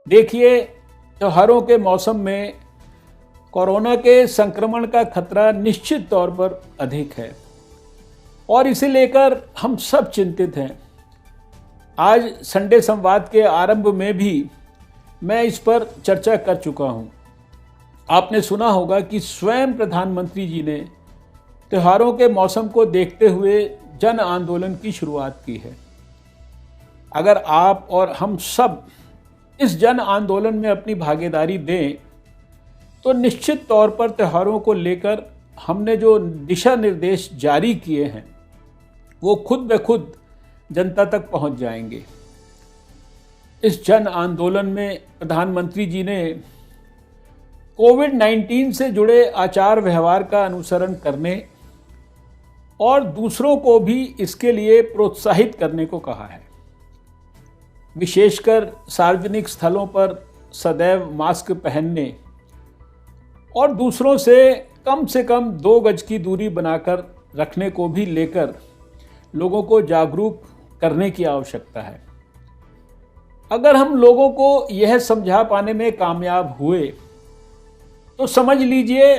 देखिए, त्योहारों के मौसम में कोरोना के संक्रमण का खतरा निश्चित तौर पर अधिक है और इसे लेकर हम सब चिंतित हैं। आज संडे संवाद के आरंभ में भी मैं इस पर चर्चा कर चुका हूं। आपने सुना होगा कि स्वयं प्रधानमंत्री जी ने त्योहारों के मौसम को देखते हुए जन आंदोलन की शुरुआत की है। अगर आप और हम सब इस जन आंदोलन में अपनी भागीदारी दें तो निश्चित तौर पर त्योहारों को लेकर हमने जो दिशा निर्देश जारी किए हैं वो खुद ब खुद जनता तक पहुंच जाएंगे। इस जन आंदोलन में प्रधानमंत्री जी ने कोविड-19 से जुड़े आचार व्यवहार का अनुसरण करने और दूसरों को भी इसके लिए प्रोत्साहित करने को कहा है। विशेषकर सार्वजनिक स्थलों पर सदैव मास्क पहनने और दूसरों से कम 2 गज की दूरी बनाकर रखने को भी लेकर लोगों को जागरूक करने की आवश्यकता है। अगर हम लोगों को यह समझा पाने में कामयाब हुए तो समझ लीजिए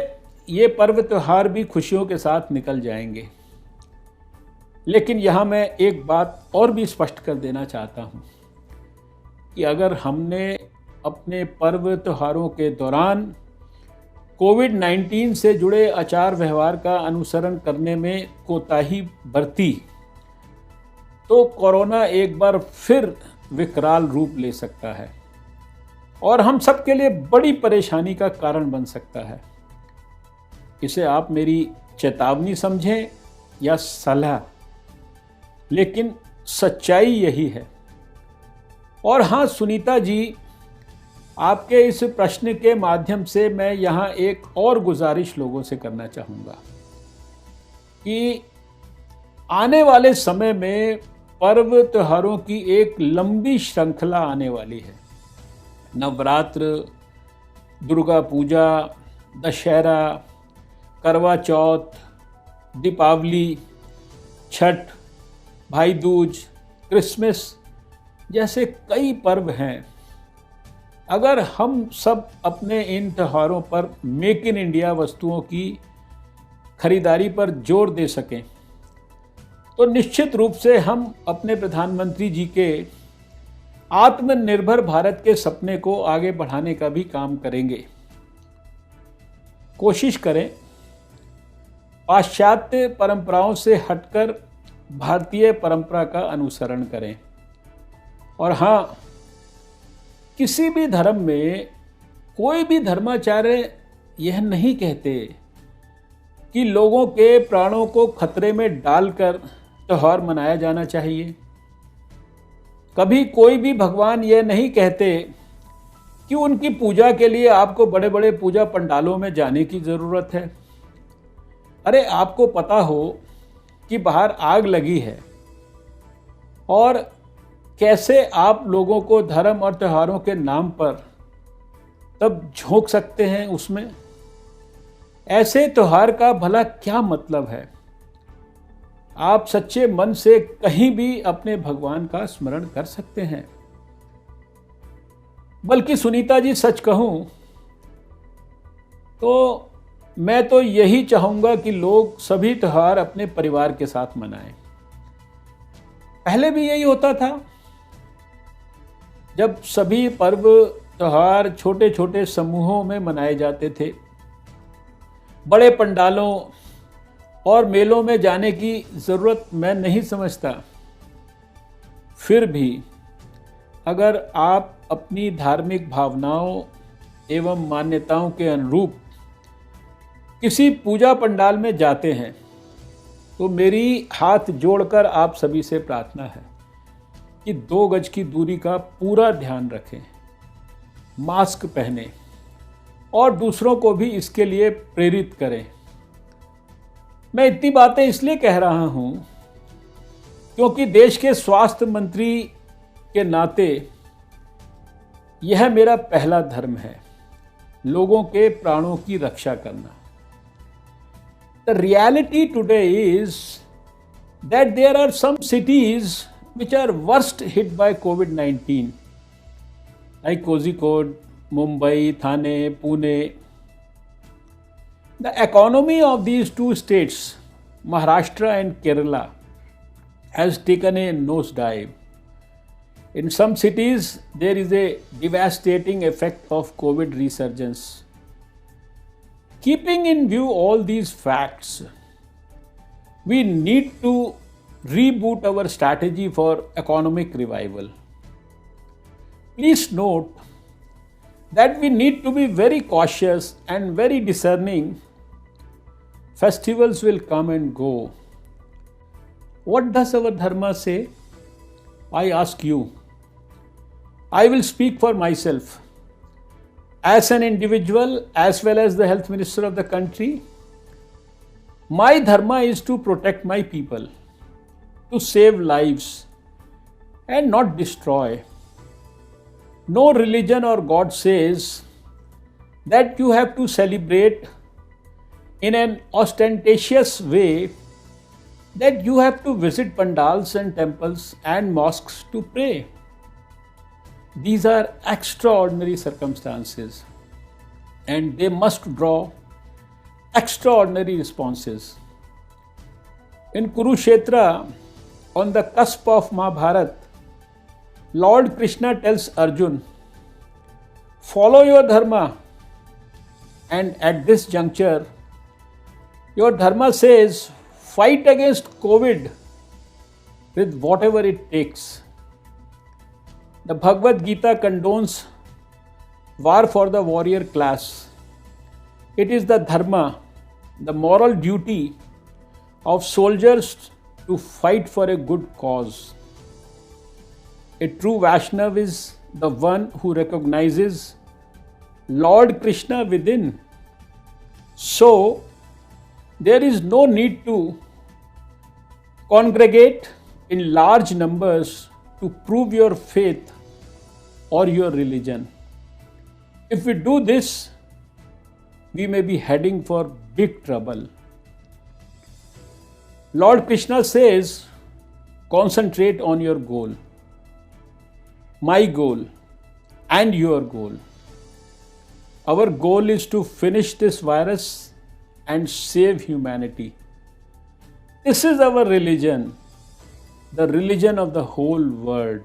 ये पर्व त्योहार भी खुशियों के साथ निकल जाएंगे। लेकिन यहाँ मैं एक बात और भी स्पष्ट कर देना चाहता हूँ कि अगर हमने अपने पर्व त्योहारों के दौरान कोविड-19 से जुड़े आचार व्यवहार का अनुसरण करने में कोताही बरती तो कोरोना एक बार फिर विकराल रूप ले सकता है और हम सब के लिए बड़ी परेशानी का कारण बन सकता है। इसे आप मेरी चेतावनी समझें या सलाह, लेकिन सच्चाई यही है। और हाँ सुनीता जी, आपके इस प्रश्न के माध्यम से मैं यहाँ एक और गुजारिश लोगों से करना चाहूँगा कि आने वाले समय में पर्व त्योहारों की एक लंबी श्रृंखला आने वाली है। नवरात्र, दुर्गा पूजा, दशहरा, करवा चौथ, दीपावली, छठ, भाई दूज, क्रिसमस जैसे कई पर्व हैं। अगर हम सब अपने इन त्योहारों पर मेक इन इंडिया वस्तुओं की खरीदारी पर जोर दे सकें तो निश्चित रूप से हम अपने प्रधानमंत्री जी के आत्मनिर्भर भारत के सपने को आगे बढ़ाने का भी काम करेंगे। कोशिश करें पाश्चात्य परंपराओं से हटकर भारतीय परंपरा का अनुसरण करें। और हाँ, किसी भी धर्म में कोई भी धर्माचार्य यह नहीं कहते कि लोगों के प्राणों को खतरे में डालकर त्योहार मनाया जाना चाहिए। कभी कोई भी भगवान यह नहीं कहते कि उनकी पूजा के लिए आपको बड़े बड़े पूजा पंडालों में जाने की ज़रूरत है। अरे आपको पता हो कि बाहर आग लगी है और कैसे आप लोगों को धर्म और त्योहारों के नाम पर तब झोंक सकते हैं उसमें। ऐसे त्योहार का भला क्या मतलब है। आप सच्चे मन से कहीं भी अपने भगवान का स्मरण कर सकते हैं। बल्कि सुनीता जी सच कहूं तो मैं तो यही चाहूंगा कि लोग सभी त्योहार अपने परिवार के साथ मनाएं। पहले भी यही होता था, जब सभी पर्व त्योहार छोटे छोटे समूहों में मनाए जाते थे। बड़े पंडालों और मेलों में जाने की ज़रूरत मैं नहीं समझता। फिर भी अगर आप अपनी धार्मिक भावनाओं एवं मान्यताओं के अनुरूप किसी पूजा पंडाल में जाते हैं तो मेरी हाथ जोड़कर आप सभी से प्रार्थना है कि 2 गज की दूरी का पूरा ध्यान रखें, मास्क पहनें और दूसरों को भी इसके लिए प्रेरित करें। मैं इतनी बातें इसलिए कह रहा हूं क्योंकि देश के स्वास्थ्य मंत्री के नाते यह मेरा पहला धर्म है, लोगों के प्राणों की रक्षा करना। The reality today is that there are some cities which are worst hit by COVID-19 like Kozhikode, Mumbai, Thane, Pune. The economy of these two states, Maharashtra and Kerala, has taken a nosedive. In some cities, there is a devastating effect of COVID resurgence. Keeping in view all these facts, we need to reboot our strategy for economic revival. Please note that we need to be very cautious and very discerning. Festivals will come and go. What does our dharma say? I ask you. I will speak for myself. As an individual, as well as the health minister of the country, my dharma is to protect my people, to save lives and not destroy. No religion or God says that you have to celebrate in an ostentatious way, that you have to visit pandals and temples and mosques to pray. These are extraordinary circumstances and they must draw extraordinary responses. In Kurukshetra, on the cusp of Mahabharata, Lord Krishna tells Arjun, follow your dharma. And at this juncture, your dharma says, fight against COVID with whatever it takes. The Bhagavad Gita condones war for the warrior class. It is the dharma, the moral duty of soldiers to fight for a good cause. A true Vaishnav is the one who recognizes Lord Krishna within. So, there is no need to congregate in large numbers to prove your faith or your religion. If we do this, we may be heading for big trouble. Lord Krishna says, concentrate on your goal. My goal and your goal. Our goal is to finish this virus and save humanity. This is our religion, the religion of the whole world.